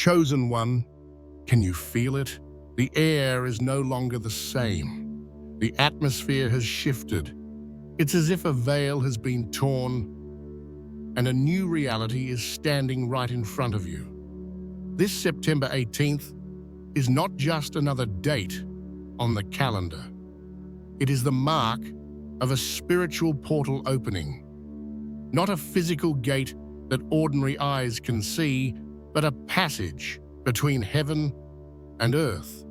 Chosen one, can you feel it? The air is no longer the same. The atmosphere has shifted. It's as if a veil has been torn and a new reality is standing right in front of you. This September 18th is not just another date on the calendar. It is the mark of a spiritual portal opening. Not a physical gate that ordinary eyes can see, but a passage between heaven and earth.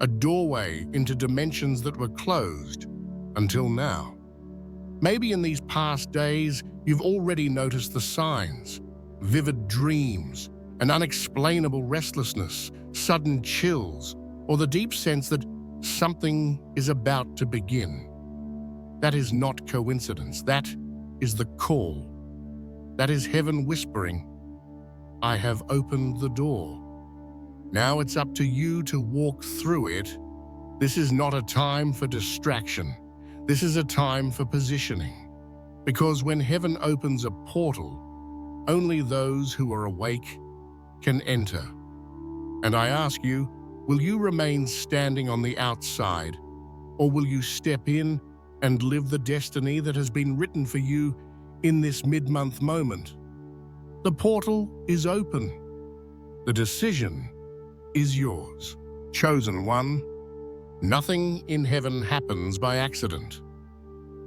A doorway into dimensions that were closed until now. Maybe in these past days, you've already noticed the signs: vivid dreams, an unexplainable restlessness, sudden chills, or the deep sense that something is about to begin. That is not coincidence. That is the call. That is heaven whispering, "I have opened the door." Now it's up to you to walk through it. This is not a time for distraction. This is a time for positioning. Because when heaven opens a portal, only those who are awake can enter. And I ask you, will you remain standing on the outside, or will you step in and live the destiny that has been written for you in this mid-month moment? The portal is open. The decision is yours. Chosen one, nothing in heaven happens by accident.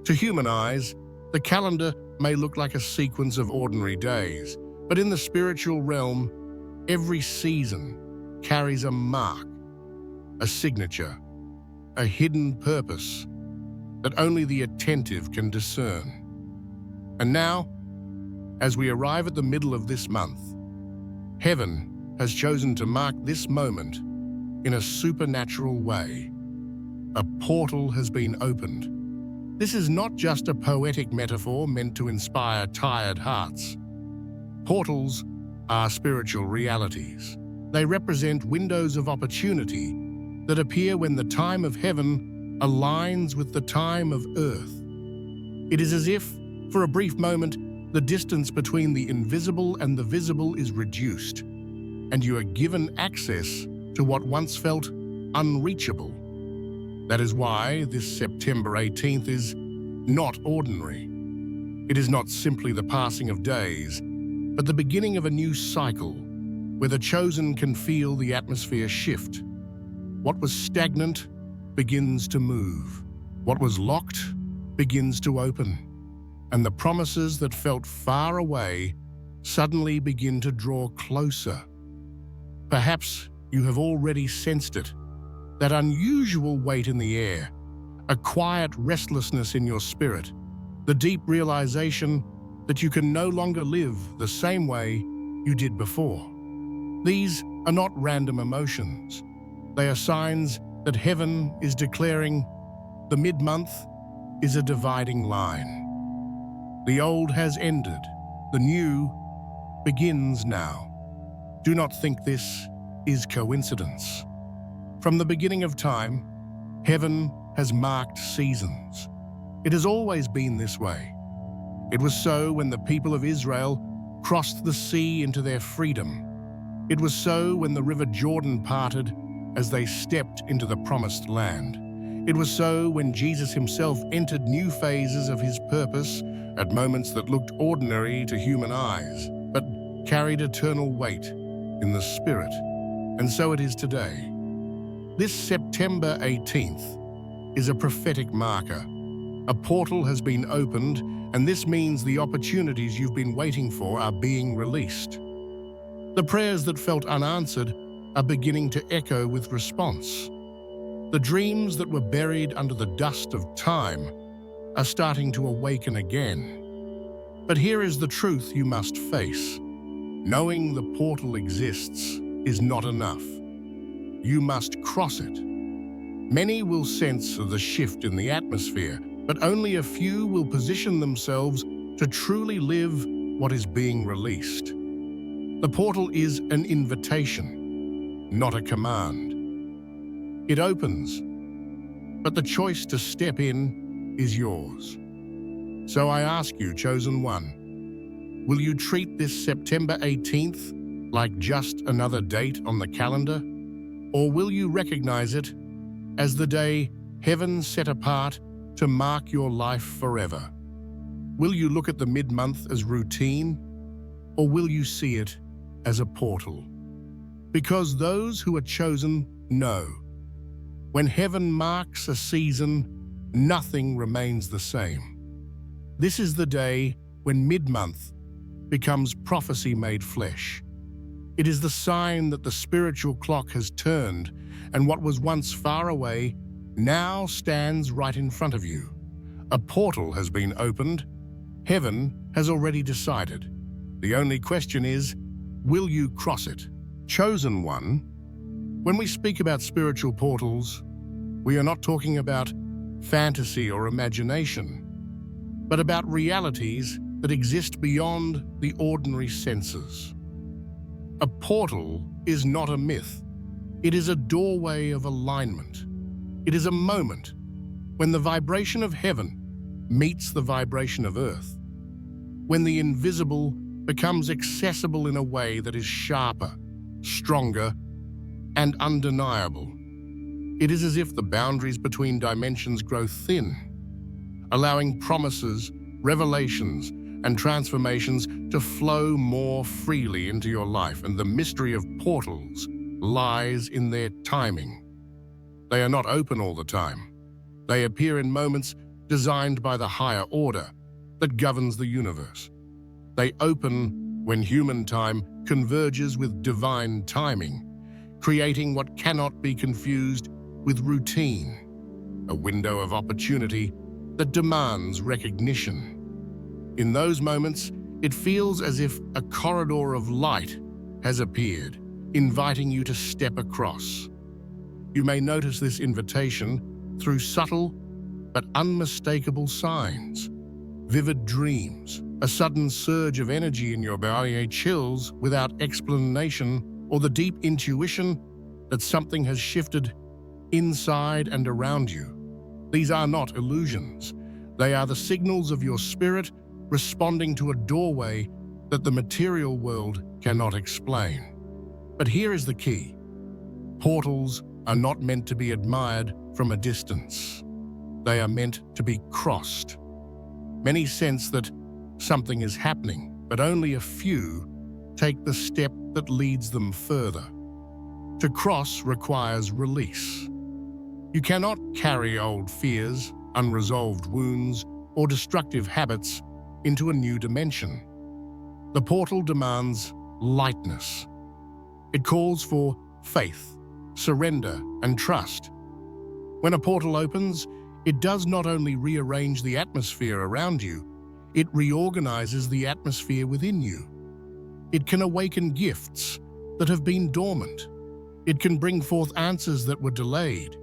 To human eyes, the calendar may look like a sequence of ordinary days, but in the spiritual realm, every season carries a mark, a signature, a hidden purpose that only the attentive can discern. And now, as we arrive at the middle of this month, heaven has chosen to mark this moment in a supernatural way. A portal has been opened. This is not just a poetic metaphor meant to inspire tired hearts. Portals are spiritual realities. They represent windows of opportunity that appear when the time of heaven aligns with the time of earth. It is as if, for a brief moment, the distance between the invisible and the visible is reduced, and you are given access to what once felt unreachable. That is why this September 18th is not ordinary. It is not simply the passing of days, but the beginning of a new cycle where the chosen can feel the atmosphere shift. What was stagnant begins to move. What was locked begins to open. And the promises that felt far away suddenly begin to draw closer. Perhaps you have already sensed it, that unusual weight in the air, a quiet restlessness in your spirit, the deep realization that you can no longer live the same way you did before. These are not random emotions. They are signs that heaven is declaring the mid-month is a dividing line. The old has ended. The new begins now. Do not think this is coincidence. From the beginning of time, heaven has marked seasons. It has always been this way. It was so when the people of Israel crossed the sea into their freedom. It was so when the river Jordan parted as they stepped into the promised land. It was so when Jesus himself entered new phases of his purpose at moments that looked ordinary to human eyes, but carried eternal weight in the spirit. And so it is today. This September 18th is a prophetic marker. A portal has been opened, and this means the opportunities you've been waiting for are being released. The prayers that felt unanswered are beginning to echo with response. The dreams that were buried under the dust of time are starting to awaken again. But here is the truth you must face. Knowing the portal exists is not enough. You must cross it. Many will sense the shift in the atmosphere, but only a few will position themselves to truly live what is being released. The portal is an invitation, not a command. It opens, but the choice to step in is yours. So I ask you, chosen one, will you treat this September 18th like just another date on the calendar? Or will you recognize it as the day heaven set apart to mark your life forever? Will you look at the mid-month as routine, or will you see it as a portal? Because those who are chosen know, when heaven marks a season, nothing remains the same. This is the day when mid-month becomes prophecy made flesh. It is the sign that the spiritual clock has turned, and what was once far away now stands right in front of you. A portal has been opened. Heaven has already decided. The only question is, will you cross it? Chosen one, when we speak about spiritual portals, we are not talking about fantasy or imagination, but about realities that exist beyond the ordinary senses. A portal is not a myth. It is a doorway of alignment. It is a moment when the vibration of heaven meets the vibration of earth, when the invisible becomes accessible in a way that is sharper, stronger, and undeniable. It is as if the boundaries between dimensions grow thin, allowing promises, revelations, and transformations to flow more freely into your life, and the mystery of portals lies in their timing. They are not open all the time. They appear in moments designed by the higher order that governs the universe. They open when human time converges with divine timing, creating what cannot be confused with routine, a window of opportunity that demands recognition. In those moments, it feels as if a corridor of light has appeared, inviting you to step across. You may notice this invitation through subtle but unmistakable signs, vivid dreams, a sudden surge of energy in your body, chills without explanation, or the deep intuition that something has shifted inside and around you. These are not illusions. They are the signals of your spirit responding to a doorway that the material world cannot explain. But here is the key. Portals are not meant to be admired from a distance. They are meant to be crossed. Many sense that something is happening, but only a few take the step that leads them further. To cross requires release. You cannot carry old fears, unresolved wounds, or destructive habits into a new dimension. The portal demands lightness. It calls for faith, surrender, and trust. When a portal opens, it does not only rearrange the atmosphere around you, it reorganizes the atmosphere within you. It can awaken gifts that have been dormant. It can bring forth answers that were delayed.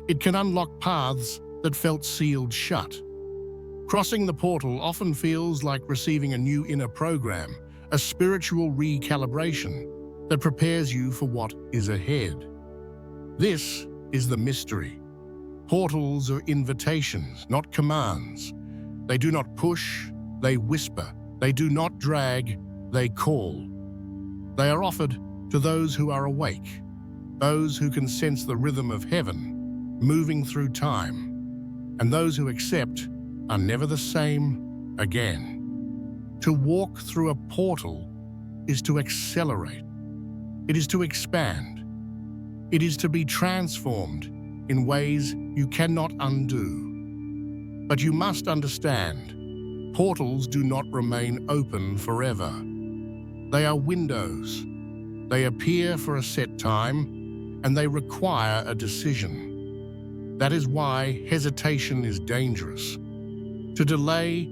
It can unlock paths that felt sealed shut. Crossing the portal often feels like receiving a new inner program, a spiritual recalibration that prepares you for what is ahead. This is the mystery. Portals are invitations, not commands. They do not push, they whisper. They do not drag, they call. They are offered to those who are awake, those who can sense the rhythm of heaven moving through time, and those who accept are never the same again. To walk through a portal is to accelerate. It is to expand. It is to be transformed in ways you cannot undo. But you must understand, portals do not remain open forever. They are windows. They appear for a set time, and they require a decision. That is why hesitation is dangerous. To delay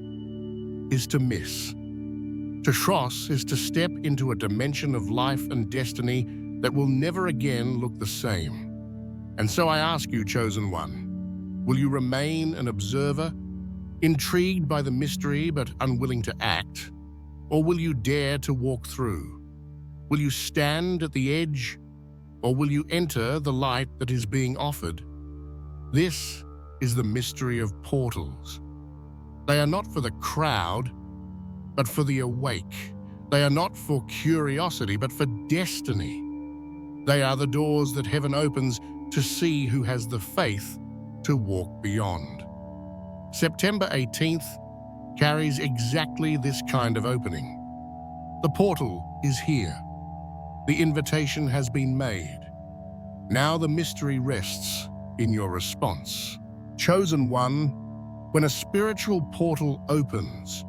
is to miss. To cross is to step into a dimension of life and destiny that will never again look the same. And so I ask you, chosen one, will you remain an observer, intrigued by the mystery but unwilling to act? Or will you dare to walk through? Will you stand at the edge, or will you enter the light that is being offered? This is the mystery of portals. They are not for the crowd, but for the awake, They are not for curiosity, but for destiny. They are the doors that heaven opens to see who has the faith to walk beyond. September 18th carries exactly this kind of opening. The portal is here. The invitation has been made. Now the mystery rests in your response. Chosen one, when a spiritual portal opens,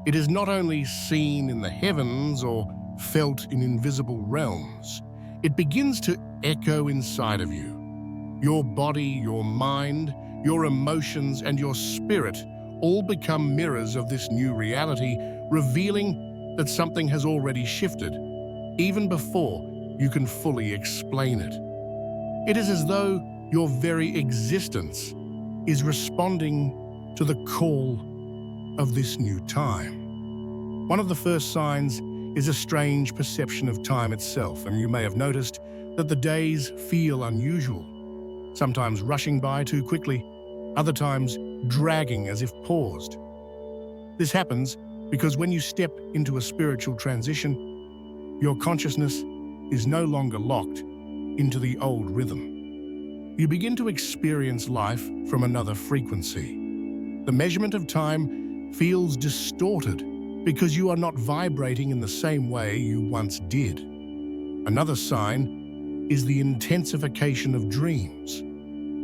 it is not only seen in the heavens or felt in invisible realms. It begins to echo inside of you. Your body, your mind, your emotions, and your spirit all become mirrors of this new reality, revealing that something has already shifted, even before you can fully explain it. It is as though your very existence is responding to the call of this new time. One of the first signs is a strange perception of time itself, and you may have noticed that the days feel unusual, sometimes rushing by too quickly, other times dragging as if paused. This happens because when you step into a spiritual transition, your consciousness is no longer locked into the old rhythm. You begin to experience life from another frequency. The measurement of time feels distorted because you are not vibrating in the same way you once did. Another sign is the intensification of dreams.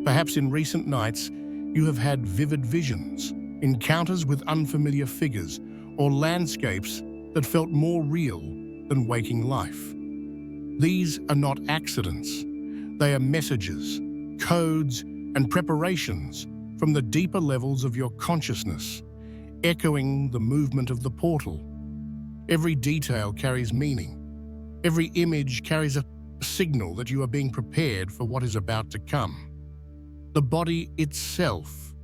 Perhaps in recent nights, you have had vivid visions, encounters with unfamiliar figures, or landscapes that felt more real than waking life. These are not accidents. They are messages, codes, and preparations from the deeper levels of your consciousness, echoing the movement of the portal. Every detail carries meaning. Every image carries a signal that you are being prepared for what is about to come. The body itself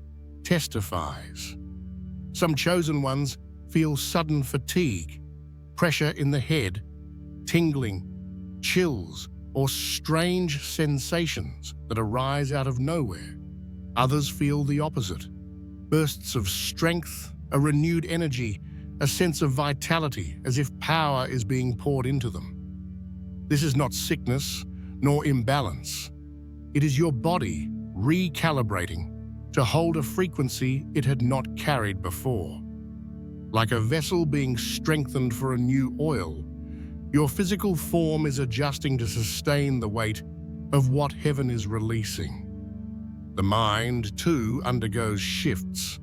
testifies. Some chosen ones feel sudden fatigue, pressure in the head, tingling, chills, or strange sensations that arise out of nowhere. Others feel the opposite. Bursts of strength, a renewed energy, a sense of vitality, as if power is being poured into them. This is not sickness nor imbalance. It is your body recalibrating to hold a frequency it had not carried before. Like a vessel being strengthened for a new oil, your physical form is adjusting to sustain the weight of what heaven is releasing. The mind, too, undergoes shifts.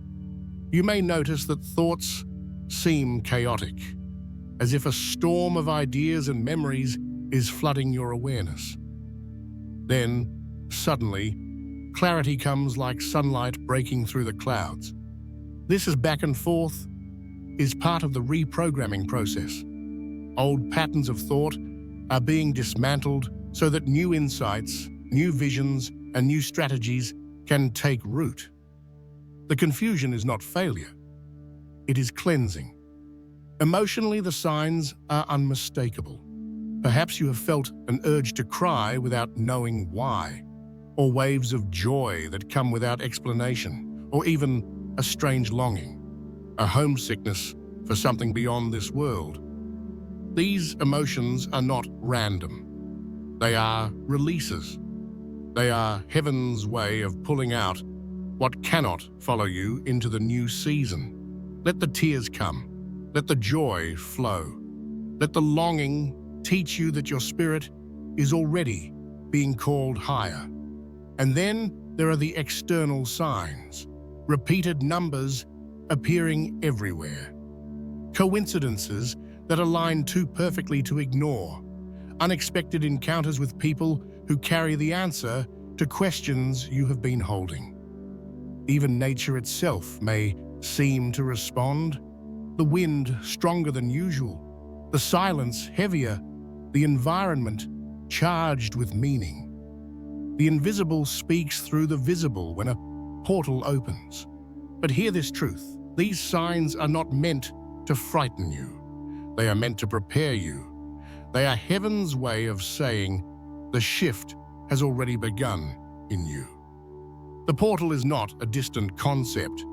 You may notice that thoughts seem chaotic, as if a storm of ideas and memories is flooding your awareness. Then, suddenly, clarity comes like sunlight breaking through the clouds. This back and forth is part of the reprogramming process. Old patterns of thought are being dismantled so that new insights, new visions, and new strategies can take root. The confusion is not failure. It is cleansing. Emotionally, the signs are unmistakable. Perhaps you have felt an urge to cry without knowing why, or waves of joy that come without explanation, or even a strange longing, a homesickness for something beyond this world. These emotions are not random. They are releases. They are heaven's way of pulling out what cannot follow you into the new season. Let the tears come. Let the joy flow. Let the longing teach you that your spirit is already being called higher. And then there are the external signs, repeated numbers appearing everywhere. Coincidences that align too perfectly to ignore. Unexpected encounters with people who carry the answer to questions you have been holding. Even nature itself may seem to respond. The wind stronger than usual, the silence heavier, the environment charged with meaning. The invisible speaks through the visible when a portal opens. But hear this truth: these signs are not meant to frighten you. They are meant to prepare you. They are heaven's way of saying the shift has already begun in you. The portal is not a distant concept.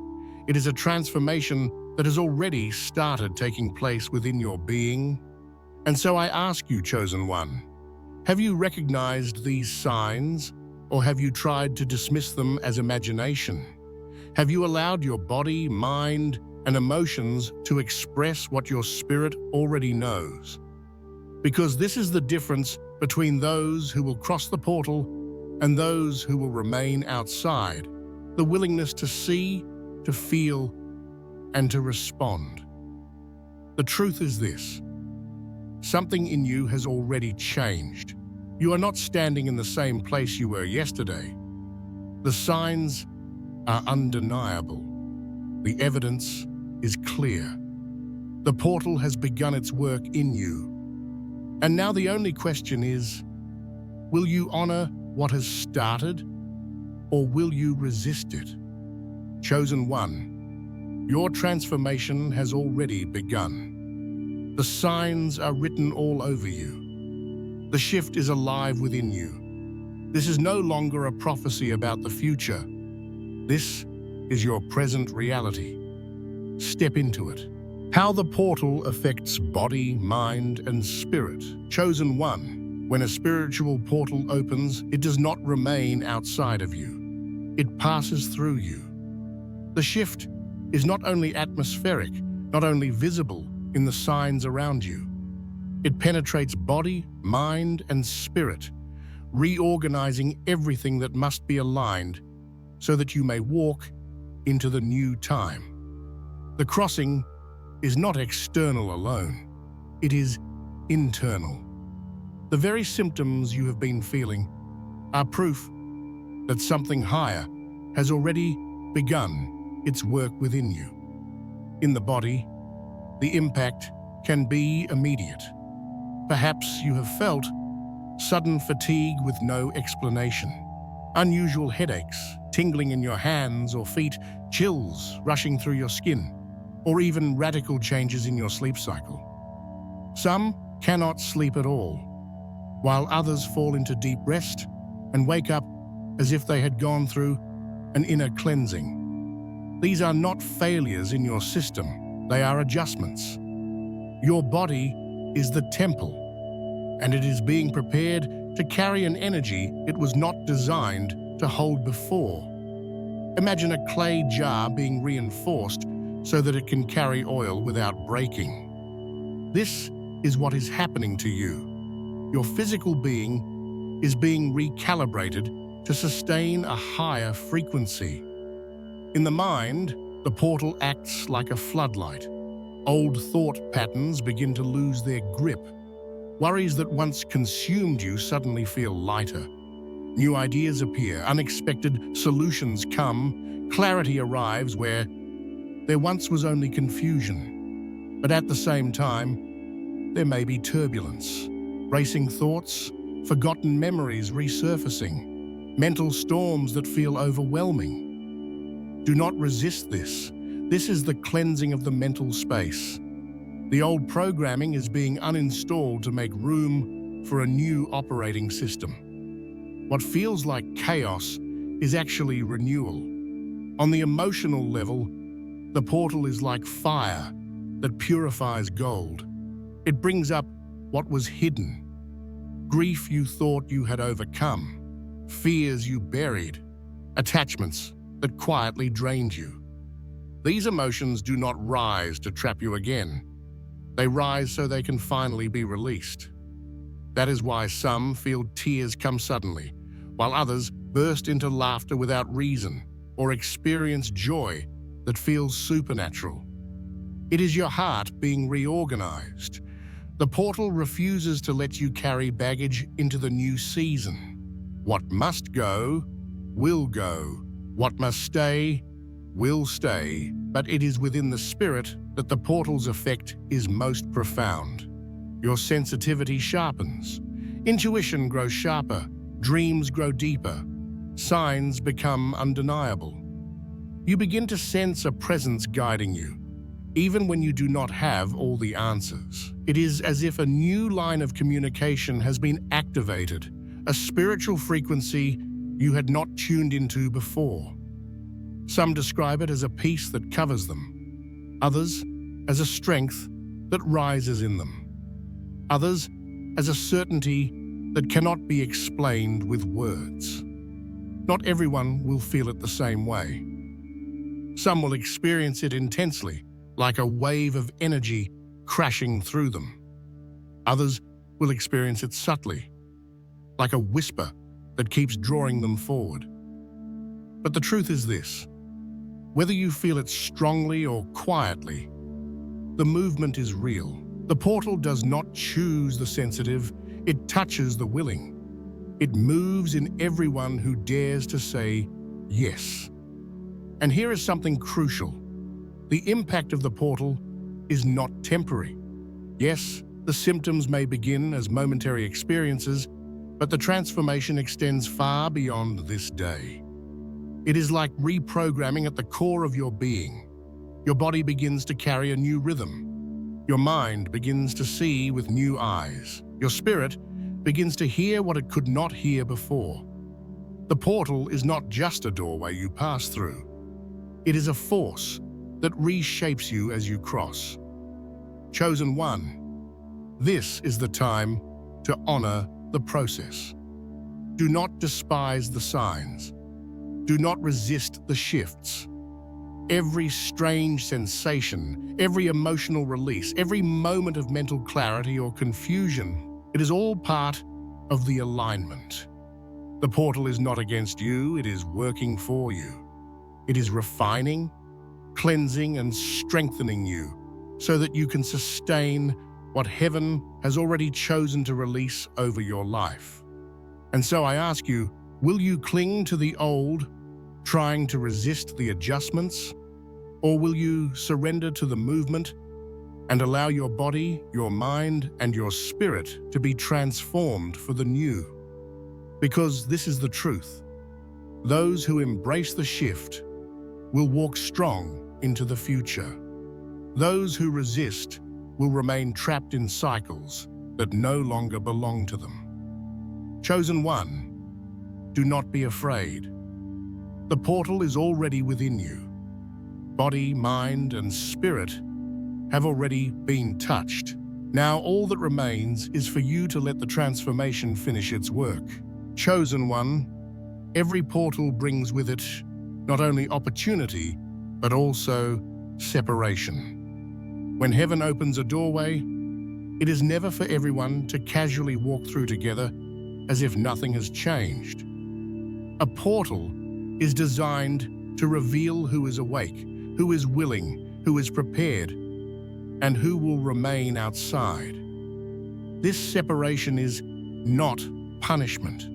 It is a transformation that has already started taking place within your being. And so I ask you, Chosen One, have you recognized these signs, or have you tried to dismiss them as imagination? Have you allowed your body, mind, and emotions to express what your spirit already knows? Because this is the difference between those who will cross the portal and those who will remain outside: the willingness to see, to feel, and to respond. The truth is this: something in you has already changed. You are not standing in the same place you were yesterday. The signs are undeniable. The evidence is clear. The portal has begun its work in you. And now the only question is, will you honor what has started, or will you resist it? Chosen One, your transformation has already begun. The signs are written all over you. The shift is alive within you. This is no longer a prophecy about the future. This is your present reality. Step into it. How the portal affects body, mind, and spirit. Chosen One, when a spiritual portal opens, it does not remain outside of you. It passes through you. The shift is not only atmospheric, not only visible in the signs around you. It penetrates body, mind, and spirit, reorganizing everything that must be aligned so that you may walk into the new time. The crossing is not external alone. It is internal. The very symptoms you have been feeling are proof that something higher has already begun its work within you. In the body, the impact can be immediate. Perhaps you have felt sudden fatigue with no explanation, unusual headaches, tingling in your hands or feet, chills rushing through your skin, or even radical changes in your sleep cycle. Some cannot sleep at all, while others fall into deep rest and wake up as if they had gone through an inner cleansing. These are not failures in your system, they are adjustments. Your body is the temple, and it is being prepared to carry an energy it was not designed to hold before. Imagine a clay jar being reinforced so that it can carry oil without breaking. This is what is happening to you. Your physical being is being recalibrated to sustain a higher frequency. In the mind, the portal acts like a floodlight. Old thought patterns begin to lose their grip. Worries that once consumed you suddenly feel lighter. New ideas appear, unexpected solutions come, clarity arrives where there once was only confusion. But at the same time, there may be turbulence, racing thoughts, forgotten memories resurfacing, mental storms that feel overwhelming. Do not resist this. This is the cleansing of the mental space. The old programming is being uninstalled to make room for a new operating system. What feels like chaos is actually renewal. On the emotional level, the portal is like fire that purifies gold. It brings up what was hidden. Grief you thought you had overcome, fears you buried, attachments that quietly drained you. These emotions do not rise to trap you again. They rise so they can finally be released. That is why some feel tears come suddenly, while others burst into laughter without reason or experience joy that feels supernatural. It is your heart being reorganized. The portal refuses to let you carry baggage into the new season. What must go, will go. What must stay, will stay, but it is within the spirit that the portal's effect is most profound. Your sensitivity sharpens, intuition grows sharper, dreams grow deeper, signs become undeniable. You begin to sense a presence guiding you, even when you do not have all the answers. It is as if a new line of communication has been activated, a spiritual frequency you had not tuned into before. Some describe it as a peace that covers them, others as a strength that rises in them, others as a certainty that cannot be explained with words. Not everyone will feel it the same way. Some will experience it intensely, like a wave of energy crashing through them. Others will experience it subtly, like a whisper that keeps drawing them forward. But the truth is this: whether you feel it strongly or quietly, the movement is real. The portal does not choose the sensitive, it touches the willing. It moves in everyone who dares to say yes. And here is something crucial. The impact of the portal is not temporary. Yes, the symptoms may begin as momentary experiences, but the transformation extends far beyond this day. It is like reprogramming at the core of your being. Your body begins to carry a new rhythm. Your mind begins to see with new eyes. Your spirit begins to hear what it could not hear before. The portal is not just a doorway you pass through. It is a force that reshapes you as you cross. Chosen one, this is the time to honor the process. Do not despise the signs. Do not resist the shifts. Every strange sensation, every emotional release, every moment of mental clarity or confusion, it is all part of the alignment. The portal is not against you, it is working for you. It is refining, cleansing, and strengthening you so that you can sustain what heaven has already chosen to release over your life. And so I ask you, will you cling to the old, trying to resist the adjustments? Or will you surrender to the movement and allow your body, your mind, and your spirit to be transformed for the new? Because this is the truth. Those who embrace the shift will walk strong into the future. Those who resist will remain trapped in cycles that no longer belong to them. Chosen one, do not be afraid. The portal is already within you. Body, mind, and spirit have already been touched. Now all that remains is for you to let the transformation finish its work. Chosen one, every portal brings with it not only opportunity, but also separation. When heaven opens a doorway, it is never for everyone to casually walk through together as if nothing has changed. A portal is designed to reveal who is awake, who is willing, who is prepared, and who will remain outside. This separation is not punishment.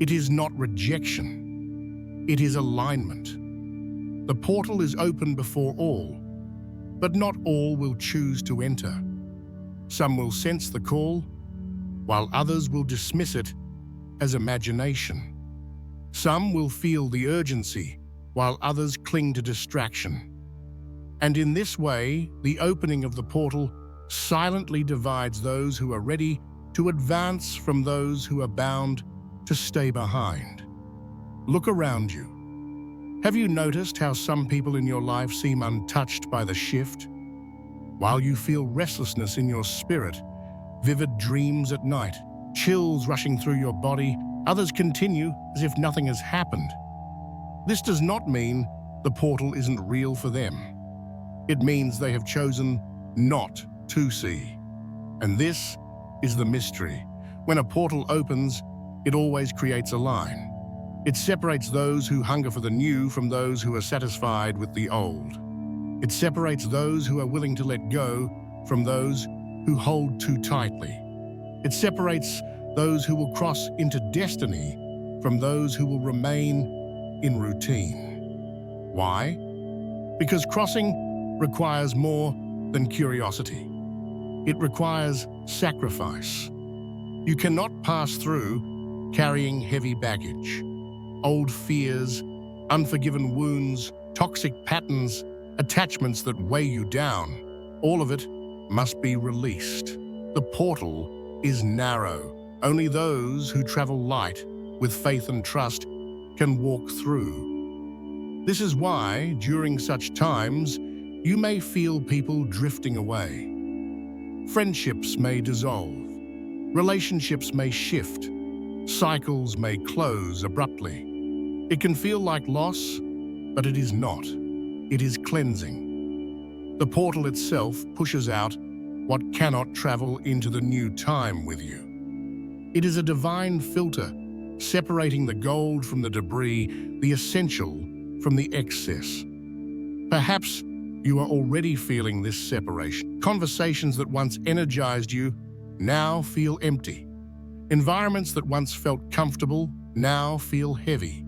It is not rejection. It is alignment. The portal is open before all, but not all will choose to enter. Some will sense the call, while others will dismiss it as imagination. Some will feel the urgency, while others cling to distraction. And in this way, the opening of the portal silently divides those who are ready to advance from those who are bound to stay behind. Look around you. Have you noticed how some people in your life seem untouched by the shift? While you feel restlessness in your spirit, vivid dreams at night, chills rushing through your body, others continue as if nothing has happened. This does not mean the portal isn't real for them. It means they have chosen not to see. And this is the mystery. When a portal opens, it always creates a line. It separates those who hunger for the new from those who are satisfied with the old. It separates those who are willing to let go from those who hold too tightly. It separates those who will cross into destiny from those who will remain in routine. Why? Because crossing requires more than curiosity. It requires sacrifice. You cannot pass through carrying heavy baggage, old fears, unforgiven wounds, toxic patterns, attachments that weigh you down. All of it must be released. The portal is narrow. Only those who travel light with faith and trust can walk through. This is why, during such times, You may feel people drifting away. Friendships may dissolve. Relationships may shift. Cycles may close abruptly. It can feel like loss, but it is not. It is cleansing. The portal itself pushes out what cannot travel into the new time with you. It is a divine filter, separating the gold from the debris, the essential from the excess. Perhaps you are already feeling this separation. Conversations that once energized you now feel empty. Environments that once felt comfortable now feel heavy.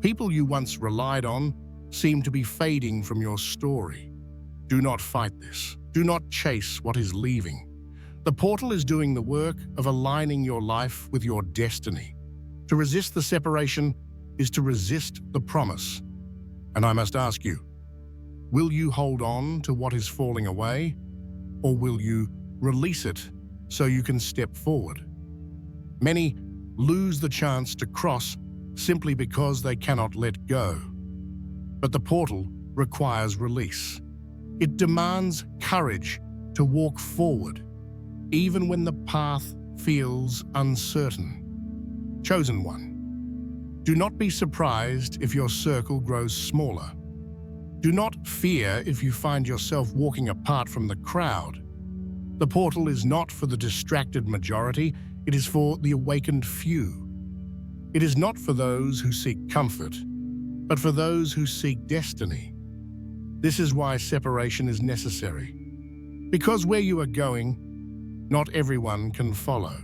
People you once relied on seem to be fading from your story. Do not fight this. Do not chase what is leaving. The portal is doing the work of aligning your life with your destiny. To resist the separation is to resist the promise. And I must ask you, will you hold on to what is falling away, or will you release it so you can step forward? Many lose the chance to cross simply because they cannot let go. But the portal requires release. It demands courage to walk forward, even when the path feels uncertain. Chosen one, do not be surprised if your circle grows smaller. Do not fear if you find yourself walking apart from the crowd. The portal is not for the distracted majority, it is for the awakened few. It is not for those who seek comfort, but for those who seek destiny. This is why separation is necessary. Because where you are going, not everyone can follow.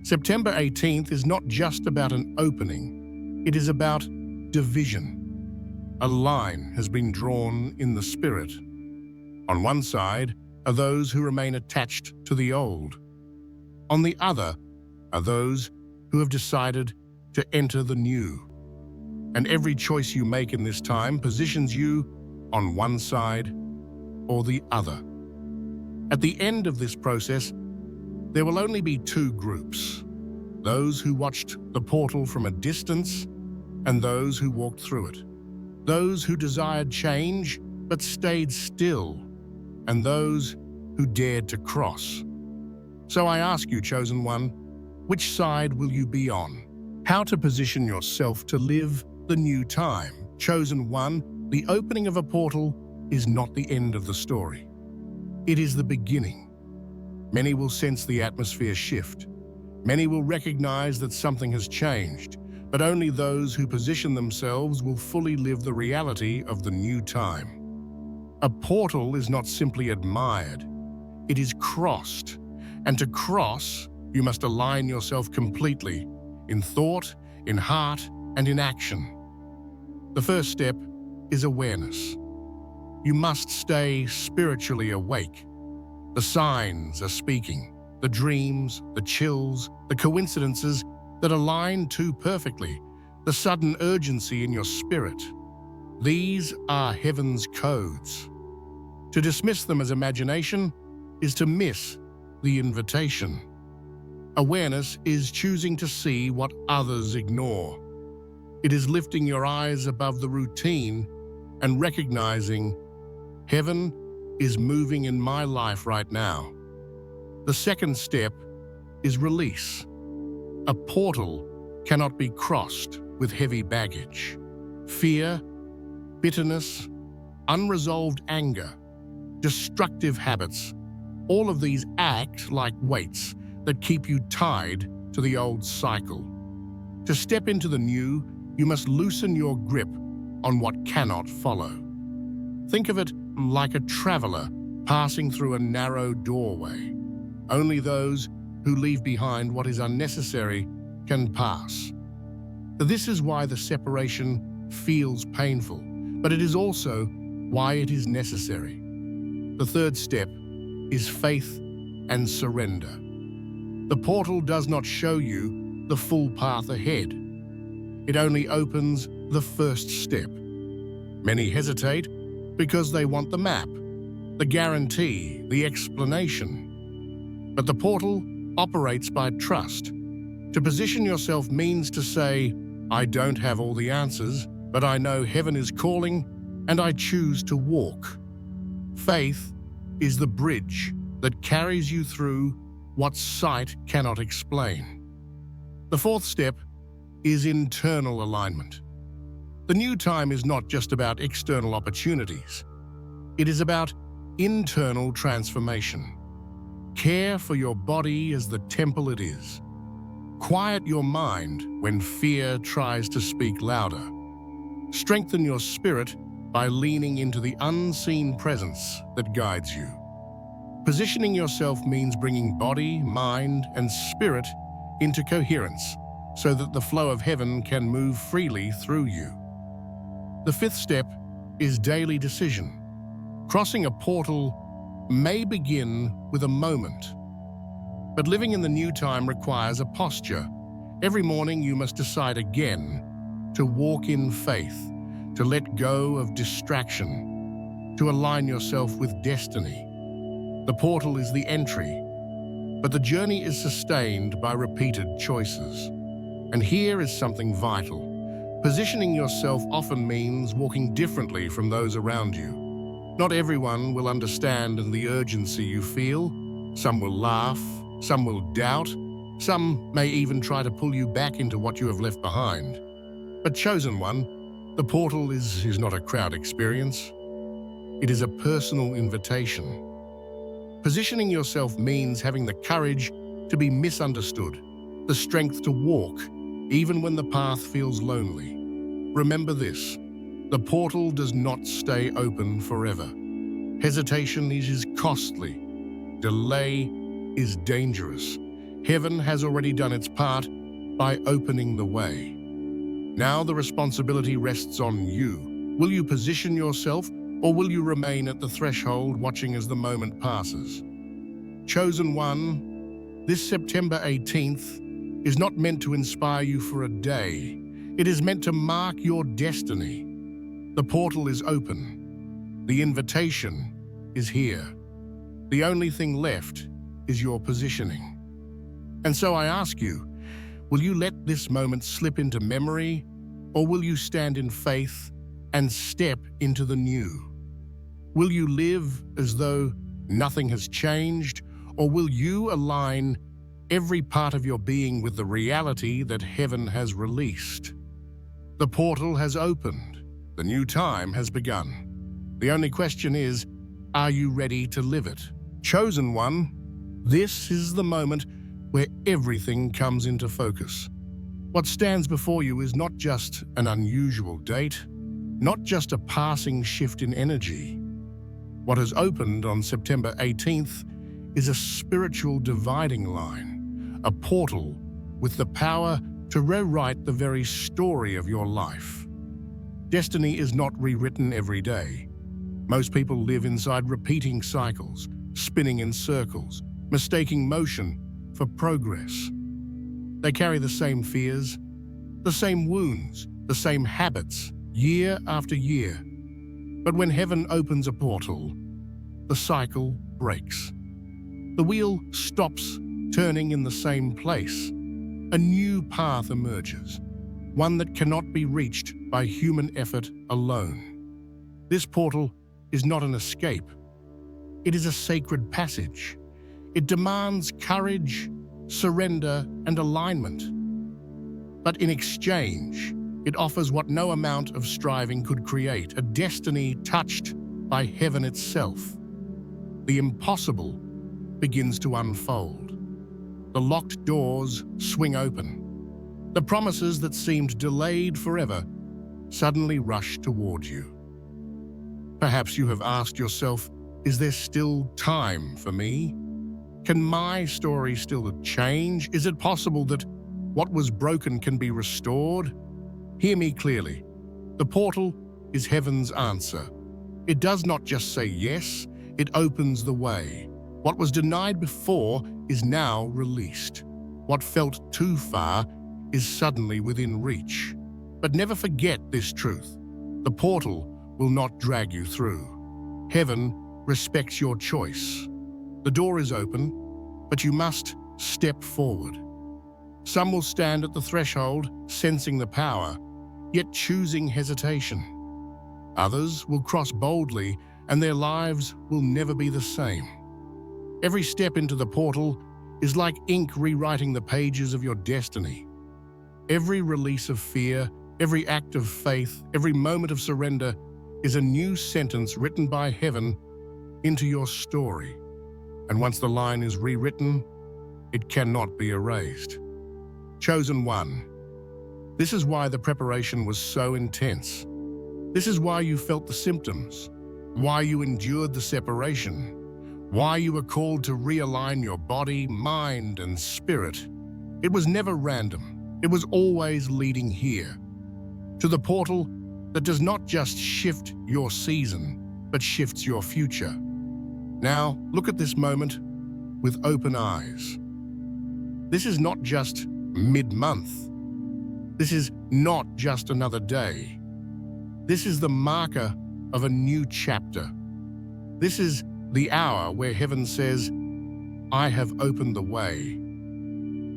September 18th is not just about an opening, it is about division. A line has been drawn in the spirit. On one side are those who remain attached to the old. On the other are those who have decided to enter the new. And every choice you make in this time positions you on one side or the other. At the end of this process, there will only be two groups: those who watched the portal from a distance and those who walked through it. Those who desired change but stayed still, and those who dared to cross. So I ask you, chosen one, which side will you be on? How to position yourself to live the new time. Chosen one, the opening of a portal is not the end of the story. It is the beginning. Many will sense the atmosphere shift. Many will recognize that something has changed, but only those who position themselves will fully live the reality of the new time. A portal is not simply admired, it is crossed. And to cross, you must align yourself completely, in thought, in heart, and in action. The first step is awareness. You must stay spiritually awake. The signs are speaking, the dreams, the chills, the coincidences that align too perfectly, the sudden urgency in your spirit. These are heaven's codes. To dismiss them as imagination is to miss the invitation. Awareness is choosing to see what others ignore. It is lifting your eyes above the routine and recognizing heaven is moving in my life right now. The second step is release. A portal cannot be crossed with heavy baggage. Fear, bitterness, unresolved anger, destructive habits, all of these act like weights that keep you tied to the old cycle. To step into the new, you must loosen your grip on what cannot follow. Think of it like a traveler passing through a narrow doorway. Only those who leave behind what is unnecessary can pass. This is why the separation feels painful, but it is also why it is necessary. The third step is faith and surrender. The portal does not show you the full path ahead. It only opens the first step. Many hesitate because they want the map, the guarantee, the explanation. But the portal operates by trust. To position yourself means to say, I don't have all the answers, but I know heaven is calling and I choose to walk. Faith is the bridge that carries you through what sight cannot explain. The fourth step is internal alignment. The new time is not just about external opportunities. It is about internal transformation. Care for your body as the temple it is. Quiet your mind when fear tries to speak louder. Strengthen your spirit by leaning into the unseen presence that guides you. Positioning yourself means bringing body, mind, and spirit into coherence so that the flow of heaven can move freely through you. The fifth step is daily decision. Crossing a portal may begin with a moment, but living in the new time requires a posture. Every morning you must decide again to walk in faith, to let go of distraction, to align yourself with destiny. The portal is the entry, but the journey is sustained by repeated choices. And here is something vital. Positioning yourself often means walking differently from those around you. Not everyone will understand the urgency you feel. Some will laugh, some will doubt, some may even try to pull you back into what you have left behind. But chosen one, the portal is not a crowd experience. It is a personal invitation. Positioning yourself means having the courage to be misunderstood, the strength to walk, even when the path feels lonely. Remember this, the portal does not stay open forever. Hesitation is costly. Delay is dangerous. Heaven has already done its part by opening the way. Now the responsibility rests on you. Will you position yourself, or will you remain at the threshold watching as the moment passes? Chosen one, this September 18th is not meant to inspire you for a day. It is meant to mark your destiny. The portal is open. The invitation is here. The only thing left is your positioning. And so I ask you, will you let this moment slip into memory, or will you stand in faith and step into the new? Will you live as though nothing has changed, or will you align every part of your being with the reality that heaven has released? The portal has opened. The new time has begun. The only question is, are you ready to live it? Chosen one, this is the moment where everything comes into focus. What stands before you is not just an unusual date, not just a passing shift in energy. What has opened on September 18th is a spiritual dividing line, a portal with the power to rewrite the very story of your life. Destiny is not rewritten every day. Most people live inside repeating cycles, spinning in circles, mistaking motion for progress. They carry the same fears, the same wounds, the same habits, year after year. But when heaven opens a portal, the cycle breaks. The wheel stops turning in the same place. A new path emerges, one that cannot be reached by human effort alone. This portal is not an escape. It is a sacred passage. It demands courage, surrender, and alignment. But in exchange, it offers what no amount of striving could create, a destiny touched by heaven itself. The impossible begins to unfold. The locked doors swing open. The promises that seemed delayed forever suddenly rush toward you. Perhaps you have asked yourself, is there still time for me? Can my story still change? Is it possible that what was broken can be restored? Hear me clearly. The portal is heaven's answer. It does not just say yes, it opens the way. What was denied before is now released. What felt too far is suddenly within reach. But never forget this truth. The portal will not drag you through. Heaven respects your choice. The door is open, but you must step forward. Some will stand at the threshold, sensing the power, yet choosing hesitation. Others will cross boldly, and their lives will never be the same. Every step into the portal is like ink rewriting the pages of your destiny. Every release of fear, every act of faith, every moment of surrender is a new sentence written by heaven into your story. And once the line is rewritten, it cannot be erased. Chosen one. This is why the preparation was so intense. This is why you felt the symptoms, why you endured the separation, why you were called to realign your body, mind, and spirit. It was never random. It was always leading here, to the portal that does not just shift your season, but shifts your future. Now, look at this moment with open eyes. This is not just mid-month. This is not just another day. This is the marker of a new chapter. This is the hour where heaven says, I have opened the way.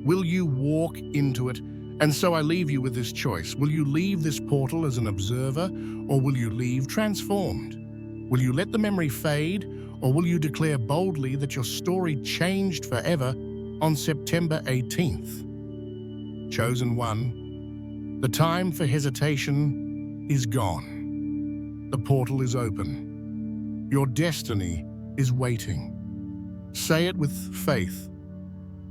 Will you walk into it? And so I leave you with this choice. Will you leave this portal as an observer, or will you leave transformed? Will you let the memory fade, or will you declare boldly that your story changed forever on September 18th? Chosen one, the time for hesitation is gone. The portal is open. Your destiny is waiting. Say it with faith.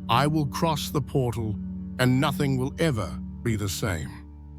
I will cross the portal, and nothing will ever be the same.